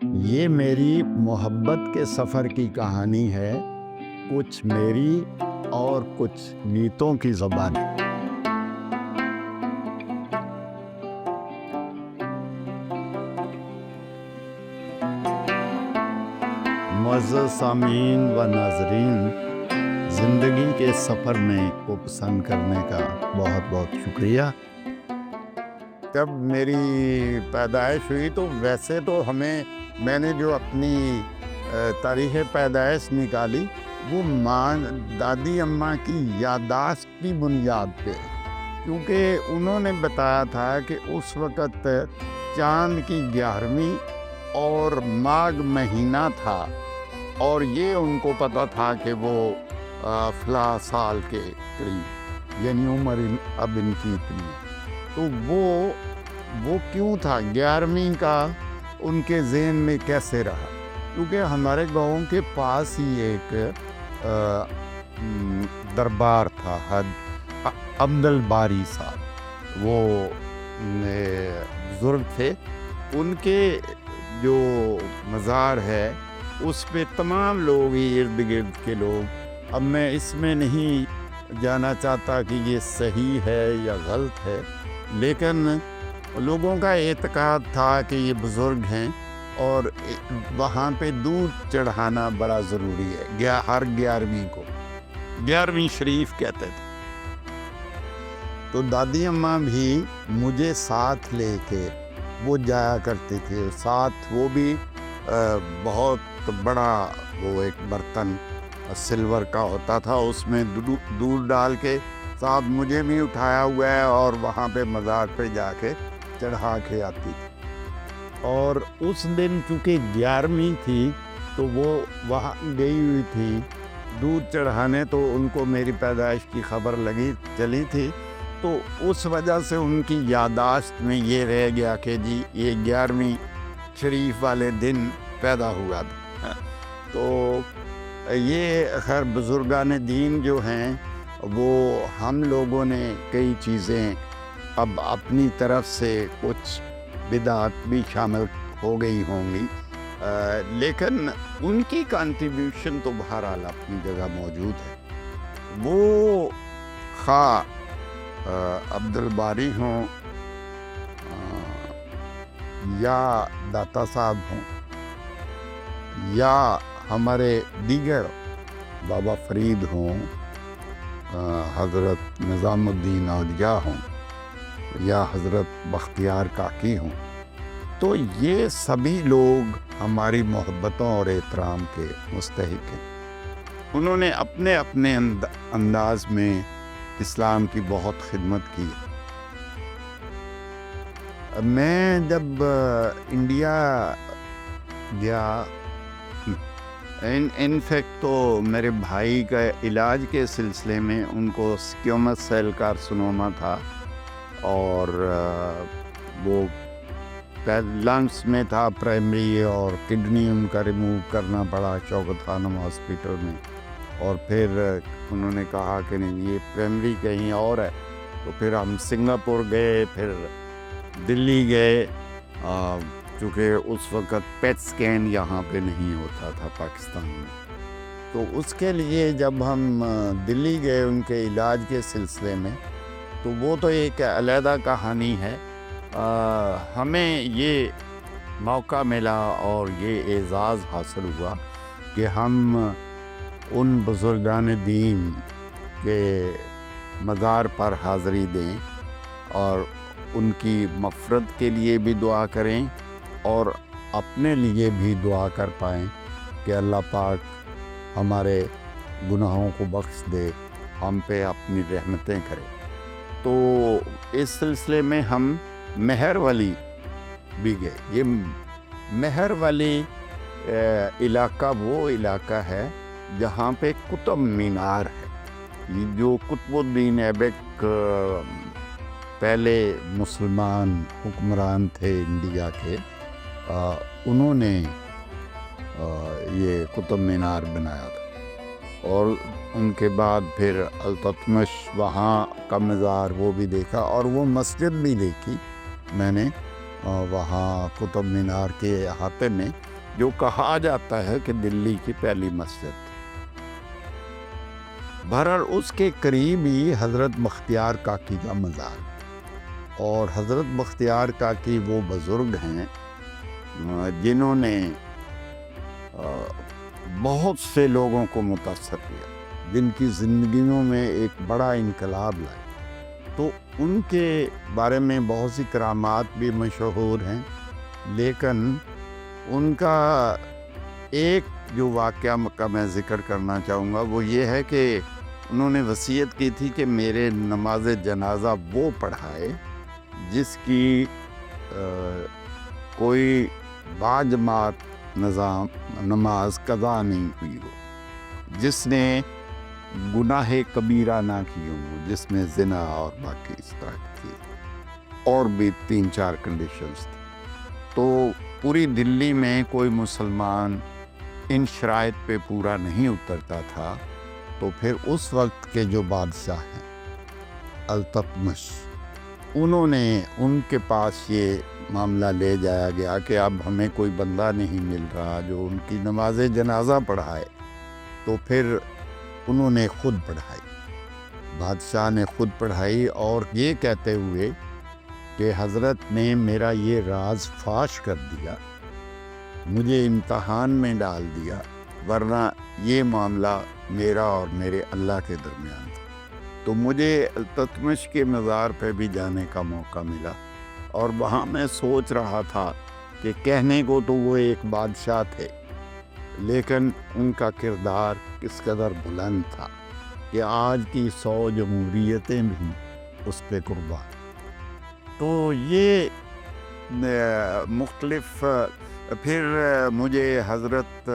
یہ میری محبت کے سفر کی کہانی ہے، کچھ میری اور کچھ گیتوں کی زبانی۔ معزز سامعین و ناظرین، زندگی کے سفر میں کو پسند کرنے کا بہت بہت شکریہ۔ جب میری پیدائش ہوئی تو ویسے تو میں نے جو اپنی تاریخ پیدائش نکالی وہ ماں دادی اماں کی یادداشت کی بنیاد پہ، کیونکہ انہوں نے بتایا تھا کہ اس وقت چاند کی 11ویں اور ماگھ مہینہ تھا، اور یہ ان کو پتہ تھا کہ وہ فلاں سال کے قریب، یعنی عمر اب ان کی اتنی ہے۔ تو وہ کیوں تھا 11ویں کا ان کے ذہن میں کیسے رہا؟ کیونکہ ہمارے گاؤں کے پاس ہی ایک دربار تھا، عبد الباری صاحب، وہ بزرگ تھے، ان کے جو مزار ہے اس پہ تمام لوگ ارد گرد کے لوگ، اب میں اس میں نہیں جانا چاہتا کہ یہ صحیح ہے یا غلط ہے، لیکن لوگوں کا اعتقاد تھا کہ یہ بزرگ ہیں اور وہاں پہ دودھ چڑھانا بڑا ضروری ہے، ہر 11ویں کو 11ویں شریف کہتے تھے۔ تو دادی اماں بھی مجھے ساتھ لے کے وہ جایا کرتے تھے، ساتھ وہ بھی بہت بڑا وہ ایک برتن سلور کا ہوتا تھا، اس میں دودھ ڈال کے ساتھ مجھے بھی اٹھایا ہوا ہے، اور وہاں پہ مزار پہ جا کے چڑھا کے آتی تھی۔ اور اس دن چونکہ 11ویں تھی تو وہ وہاں گئی ہوئی تھی دودھ چڑھانے، تو ان کو میری پیدائش کی خبر چلی تھی، تو اس وجہ سے ان کی یادداشت میں یہ رہ گیا کہ جی یہ 11ویں شریف والے دن پیدا ہوا تھا۔ تو یہ خیر بزرگان دین جو ہیں وہ ہم لوگوں نے کئی چیزیں اب اپنی طرف سے کچھ بدعت بھی شامل ہو گئی ہوں گی، لیکن ان کی کنٹریبیوشن تو بہرحال اپنی جگہ موجود ہے۔ وہ خواہ عبد الباری ہوں یا داتا صاحب ہوں یا ہمارے دیگر بابا فرید ہوں، حضرت نظام الدین اولیاء ہوں یا حضرت بختیار کاکی ہوں، تو یہ سبھی لوگ ہماری محبتوں اور احترام کے مستحق ہیں۔ انہوں نے اپنے اپنے انداز میں اسلام کی بہت خدمت کی۔ میں جب انڈیا گیا، انفیکٹ تو میرے بھائی کا علاج کے سلسلے میں ان کو سکیومس سیل کارسنوما تھا، اور وہ لنگس میں تھا پرائمری، اور کڈنی ان کا ریموو کرنا پڑا شوکت خانم ہاسپٹل میں، اور پھر انہوں نے کہا کہ نہیں یہ پرائمری کہیں اور ہے، تو پھر ہم سنگاپور گئے، پھر دلی گئے، چونکہ اس وقت پیٹ سکین یہاں پہ نہیں ہوتا تھا پاکستان میں، تو اس کے لیے جب ہم دلی گئے ان کے علاج کے سلسلے میں، تو وہ تو ایک علیحدہ کہانی ہے۔ ہمیں یہ موقع ملا اور یہ اعزاز حاصل ہوا کہ ہم ان بزرگان دین کے مزار پر حاضری دیں اور ان کی مغفرت کے لیے بھی دعا کریں، اور اپنے لیے بھی دعا کر پائیں کہ اللہ پاک ہمارے گناہوں کو بخش دے، ہم پہ اپنی رحمتیں کرے۔ تو اس سلسلے میں ہم مہر ولی بھی گئے۔ یہ مہر ولی علاقہ وہ علاقہ ہے جہاں پہ قطب مینار ہے، یہ جو قطب الدین ایبک پہلے مسلمان حکمران تھے انڈیا کے، انہوں نے یہ قطب مینار بنایا تھا، اور ان کے بعد پھر التتمش وہاں کا مزار وہ بھی دیکھا، اور وہ مسجد بھی دیکھی میں نے وہاں قطب مینار کے احاطے میں، جو کہا جاتا ہے کہ دلی کی پہلی مسجد. بہرحال اس کے قریب ہی حضرت بختیار کاکی کا مزار، اور حضرت بختیار کاکی وہ بزرگ ہیں جنہوں نے بہت سے لوگوں کو متاثر کیا، جن کی زندگیوں میں ایک بڑا انقلاب لائے. تو ان کے بارے میں بہت سی کرامات بھی مشہور ہیں، لیکن ان کا ایک جو واقعہ کا میں ذکر کرنا چاہوں گا وہ یہ ہے کہ انہوں نے وصیت کی تھی کہ میرے نماز جنازہ وہ پڑھائے جس کی کوئی باجماعت نماز قضا نہیں ہوئی ہو، جس نے گناہ کبیرہ نہ کیے ہوں، جس میں زنا اور باقی اس طرح کی چیز، اور بھی 3-4 کنڈیشنز تھے. تو پوری دلی میں کوئی مسلمان ان شرائط پہ پورا نہیں اترتا تھا. تو پھر اس وقت کے جو بادشاہ ہیں التتمش، انہوں نے ان کے پاس یہ معاملہ لے جایا گیا کہ اب ہمیں کوئی بندہ نہیں مل رہا جو ان کی نماز جنازہ پڑھائے. تو پھر انہوں نے خود پڑھائی، بادشاہ نے خود پڑھائی، اور یہ کہتے ہوئے کہ حضرت نے میرا یہ راز فاش کر دیا، مجھے امتحان میں ڈال دیا، ورنہ یہ معاملہ میرا اور میرے اللہ کے درمیان تھا. تو مجھے التتمش کے مزار پہ بھی جانے کا موقع ملا، اور وہاں میں سوچ رہا تھا کہ کہنے کو تو وہ ایک بادشاہ تھے، لیکن ان کا کردار کس قدر بلند تھا کہ آج کی 100 جمہوریتیں بھی اس پہ قربان. تو یہ مختلف. پھر مجھے حضرت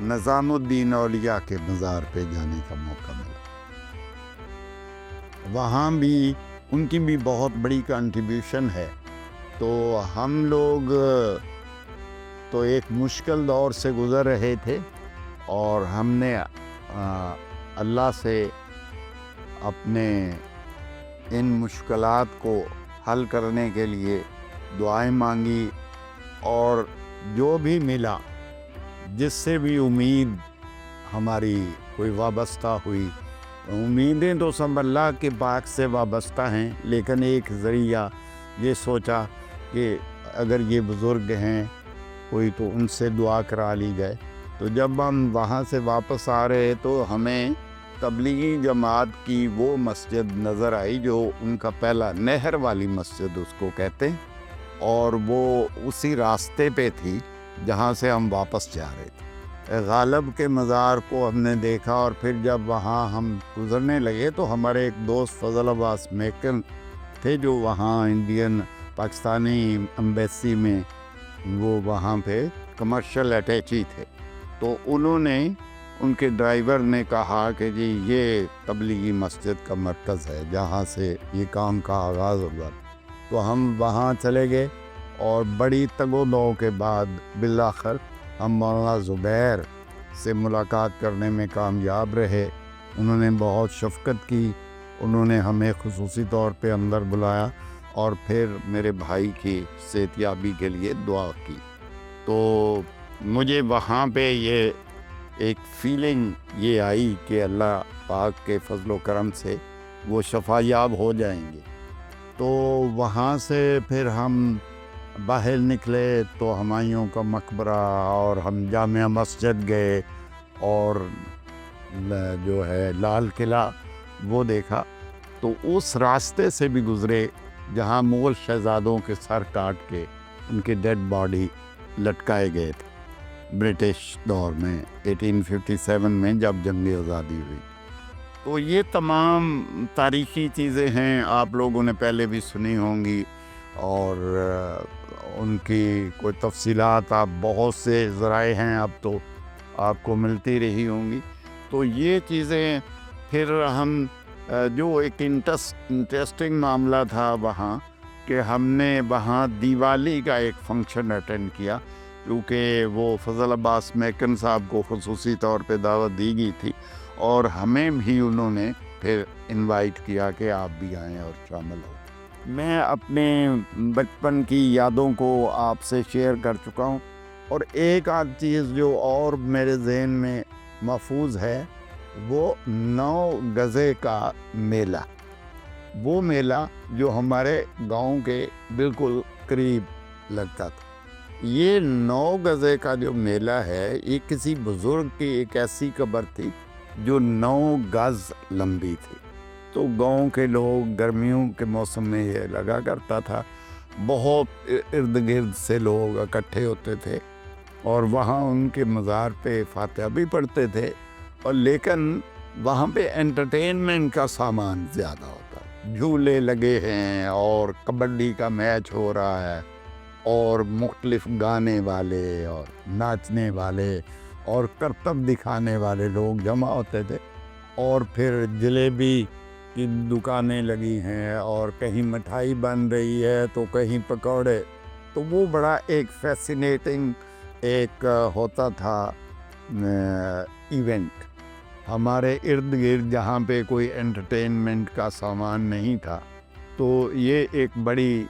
نظام الدین اولیاء کے مزار پہ جانے کا موقع ملا. وہاں بھی ان کی بھی بہت بڑی کنٹریبیوشن ہے. تو ہم لوگ تو ایک مشکل دور سے گزر رہے تھے، اور ہم نے اللہ سے اپنے ان مشکلات کو حل کرنے کے لیے دعائیں مانگی، اور جو بھی ملا، جس سے بھی امید ہماری کوئی وابستہ ہوئی، امیدیں تو سب اللہ کے پاک سے وابستہ ہیں، لیکن ایک ذریعہ یہ سوچا کہ اگر یہ بزرگ ہیں کوئی تو ان سے دعا کرا لی جائے. تو جب ہم وہاں سے واپس آ رہے تو ہمیں تبلیغی جماعت کی وہ مسجد نظر آئی جو ان کا پہلا، نہر والی مسجد اس کو کہتے ہیں، اور وہ اسی راستے پہ تھی جہاں سے ہم واپس جا رہے تھے. غالب کے مزار کو ہم نے دیکھا، اور پھر جب وہاں ہم گزرنے لگے تو ہمارے ایک دوست فضل عباس میکن تھے جو وہاں انڈین پاکستانی ایمبیسی میں وہ وہاں پہ کمرشل اٹیچی تھے. تو انہوں نے، ان کے ڈرائیور نے کہا کہ جی یہ تبلیغی مسجد کا مرکز ہے جہاں سے یہ کام کا آغاز ہوگا. تو ہم وہاں چلے گئے، اور بڑی تگ و دو کے بعد بالآخر ہم مولانا زبیر سے ملاقات کرنے میں کامیاب رہے. انہوں نے بہت شفقت کی، انہوں نے ہمیں خصوصی طور پہ اندر بلایا، اور پھر میرے بھائی کی صحتیابی کے لیے دعا کی. تو مجھے وہاں پہ یہ ایک فیلنگ یہ آئی کہ اللہ پاک کے فضل و کرم سے وہ شفا یاب ہو جائیں گے. تو وہاں سے پھر ہم باہر نکلے تو ہمایوں کا مقبرہ، اور ہم جامع مسجد گئے، اور جو ہے لال قلعہ وہ دیکھا. تو اس راستے سے بھی گزرے جہاں مغل شہزادوں کے سر کاٹ کے ان کے ڈیڈ باڈی لٹکائے گئے تھے برٹش دور میں 1857 میں جب جنگ آزادی ہوئی. تو یہ تمام تاریخی چیزیں ہیں، آپ لوگوں نے پہلے بھی سنی ہوں گی، اور ان کی کوئی تفصیلات آپ بہت سے ذرائع ہیں اب تو آپ کو ملتی رہی ہوں گی. تو یہ چیزیں پھر ہم جو ایک انٹرسٹنگ معاملہ تھا وہاں کہ ہم نے وہاں دیوالی کا ایک فنکشن اٹینڈ کیا، کیونکہ وہ فضل عباس میکن صاحب کو خصوصی طور پہ دعوت دی گئی تھی، اور ہمیں بھی انہوں نے پھر انوائٹ کیا کہ آپ بھی آئیں اور شامل ہوں. میں اپنے بچپن کی یادوں کو آپ سے شیئر کر چکا ہوں. اور ایک آدھ چیز جو اور میرے ذہن میں محفوظ ہے وہ 9 گزے کا میلہ، وہ میلہ جو ہمارے گاؤں کے بالکل قریب لگتا تھا۔ یہ 9 گزے کا جو میلہ ہے یہ کسی بزرگ کی ایک ایسی قبر تھی جو 9 گز لمبی تھی، تو گاؤں کے لوگ گرمیوں کے موسم میں یہ لگا کرتا تھا، بہت ارد گرد سے لوگ اکٹھے ہوتے تھے اور وہاں ان کے مزار پہ فاتحہ بھی پڑھتے تھے، اور لیکن وہاں پہ انٹرٹینمنٹ کا سامان زیادہ ہوتا، جھولے لگے ہیں اور کبڈی کا میچ ہو رہا ہے اور مختلف گانے والے اور ناچنے والے اور کرتب دکھانے والے لوگ جمع ہوتے تھے، اور پھر جلیبی کی دکانیں لگی ہیں اور کہیں مٹھائی بن رہی ہے تو کہیں پکوڑے، تو وہ بڑا ایک فیسینیٹنگ ایک ہوتا تھا ایونٹ ہمارے ارد گرد جہاں پہ کوئی انٹرٹینمنٹ کا سامان نہیں تھا، تو یہ ایک بڑی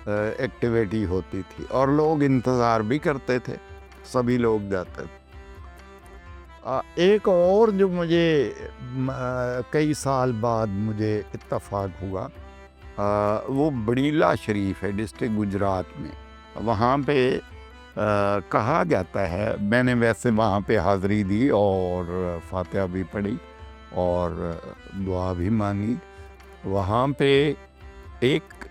ایکٹیویٹی ہوتی تھی اور لوگ انتظار بھی کرتے تھے، سبھی لوگ جاتے تھے۔ ایک اور جو مجھے کئی سال بعد مجھے اتفاق ہوا وہ بڑیلا شریف ہے ڈسٹرکٹ گجرات میں، وہاں پہ کہا جاتا ہے، میں نے ویسے وہاں پہ حاضری دی اور فاتحہ بھی پڑھی اور دعا بھی مانگی، وہاں پہ ایک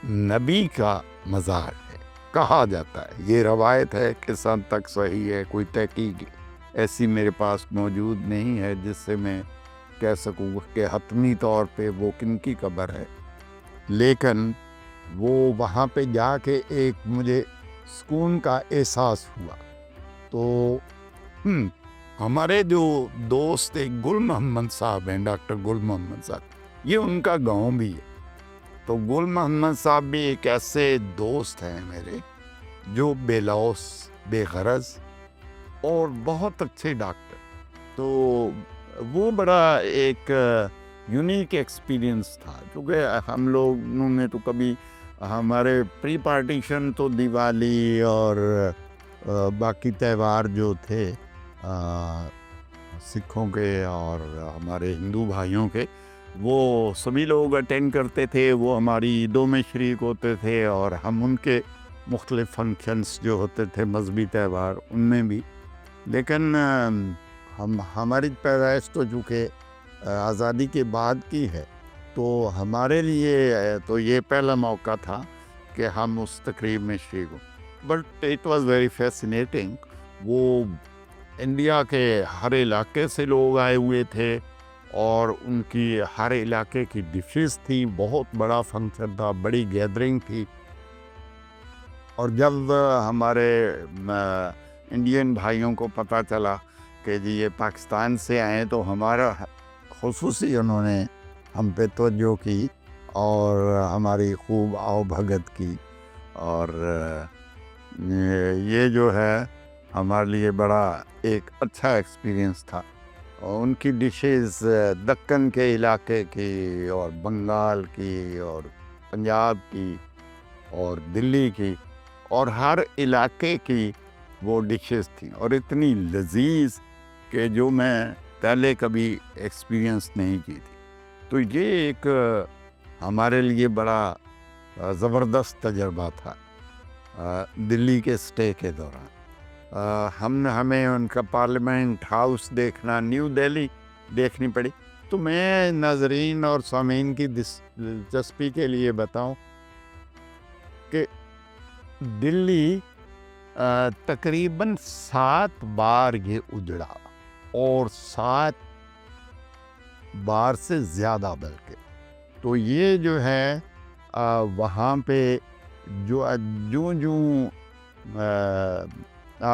نبی کا مزار ہے کہا جاتا ہے، یہ روایت ہے کہ حد تک صحیح ہے، کوئی تحقیق ایسی میرے پاس موجود نہیں ہے جس سے میں کہہ سکوں کہ حتمی طور پہ وہ کن کی قبر ہے، لیکن وہ وہاں پہ جا کے ایک مجھے سکون کا احساس ہوا۔ تو ہمارے جو دوست ایک گل محمد صاحب ہیں، ڈاکٹر گل محمد صاحب، یہ ان کا گاؤں بھی ہے، تو گل محمد صاحب بھی ایک ایسے دوست ہیں میرے جو بے لوث، بے غرض اور بہت اچھے ڈاکٹر، تو وہ بڑا ایک یونیک ایکسپیرینس تھا، کیونکہ ہم لوگوں نے تو کبھی ہمارے پری پارٹیشن تو دیوالی اور باقی تہوار جو تھے سکھوں کے اور ہمارے ہندو بھائیوں کے، وہ سبھی لوگ اٹینڈ کرتے تھے، وہ ہماری عیدوں میں شریک ہوتے تھے اور ہم ان کے مختلف فنکشنز جو ہوتے تھے مذہبی تہوار ان میں بھی، لیکن ہماری پیدائش تو چونکہ آزادی کے بعد کی ہے، تو ہمارے لیے تو یہ پہلا موقع تھا کہ ہم اس تقریب میں شریک ہوں، but it was very fascinating. وہ انڈیا کے ہر علاقے سے لوگ آئے ہوئے تھے اور ان کی ہر علاقے کی ڈشز تھی، بہت بڑا فنکشن تھا، بڑی گیدرنگ تھی، اور جب ہمارے انڈین بھائیوں کو پتہ چلا کہ جی یہ پاکستان سے آئے تو ہمارا خصوصی انہوں نے ہم پہ توجہ کی اور ہماری خوب آؤ بھگت کی، اور یہ جو ہے ہمارے لیے بڑا ایک اچھا ایکسپیرینس تھا۔ اور ان کی ڈشز دکن کے علاقے کی اور بنگال کی اور پنجاب کی اور دلی کی اور ہر علاقے کی وہ ڈشز تھیں، اور اتنی لذیذ کہ جو میں پہلے کبھی ایکسپیرینس نہیں کی تھی، تو یہ ایک ہمارے لیے بڑا زبردست تجربہ تھا دلی کے سٹے کے دوران۔ ہمیں ان کا پارلیمنٹ ہاؤس دیکھنا، نیو دہلی دیکھنی پڑی، تو میں ناظرین اور سامعین کی دلچسپی کے لیے بتاؤں کہ دلی تقریباً 7 بار یہ اجڑا، اور 7 بار سے زیادہ بلکہ، تو یہ جو ہے وہاں پہ جو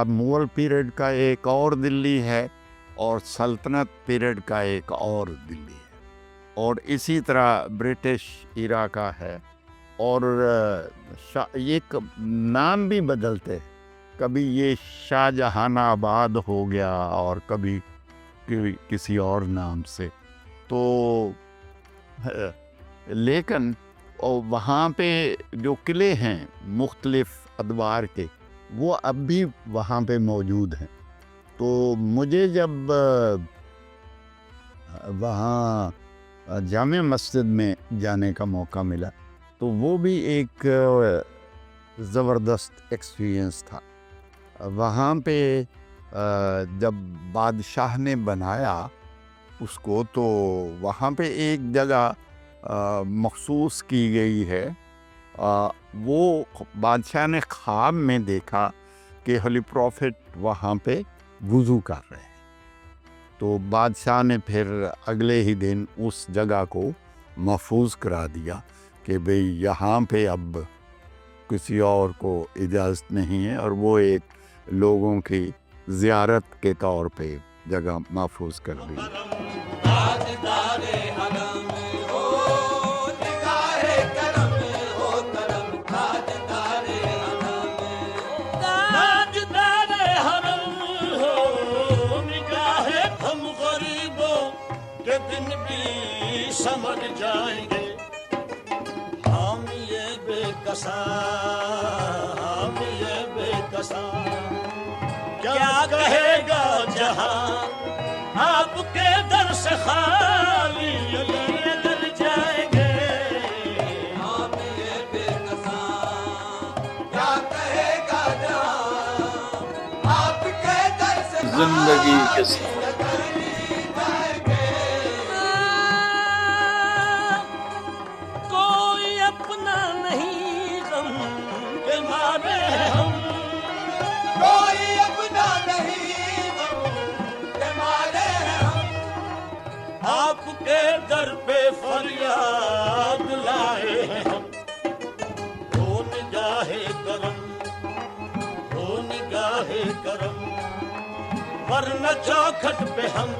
مغل پیریڈ کا ایک اور دلی ہے اور سلطنت پیریڈ کا ایک اور دلی ہے، اور اسی طرح برٹش ایرا کا ہے، اور یہ نام بھی بدلتے، کبھی یہ شاہ جہان آباد ہو گیا اور کبھی کسی اور نام سے، تو لیکن وہاں پہ جو قلعے ہیں مختلف ادوار کے، وہ اب بھی وہاں پہ موجود ہیں. تو مجھے جب وہاں جامع مسجد میں جانے کا موقع ملا تو وہ بھی ایک زبردست ایکسپیرئنس تھا. وہاں پہ جب بادشاہ نے بنایا اس کو تو وہاں پہ ایک جگہ مخصوص کی گئی ہے. وہ بادشاہ نے خواب میں دیکھا کہ ہولی پروفٹ وہاں پہ وضو کر رہے ہیں. تو بادشاہ نے پھر اگلے ہی دن اس جگہ کو محفوظ کرا دیا کہ بھئی یہاں پہ اب کسی اور کو اجازت نہیں ہے، اور وہ ایک لوگوں کی زیارت کے طور پہ جگہ محفوظ کر دی. سمجھ جائیں گے ہم یہ بے کساں، ہم یہ بے کساں. کیا کہے گا جہاں آپ کے در سے خالی اگر جائیں گے ہم یہ بے کساں. کیا کہے گا جہاں آپ کے در سے زندگی کے ساتھ در پہ فریاد لائے ہیں ہم. ہو نگاہ کرم، ہو نگاہ کرم، ورنہ چوکھٹ پہ ہم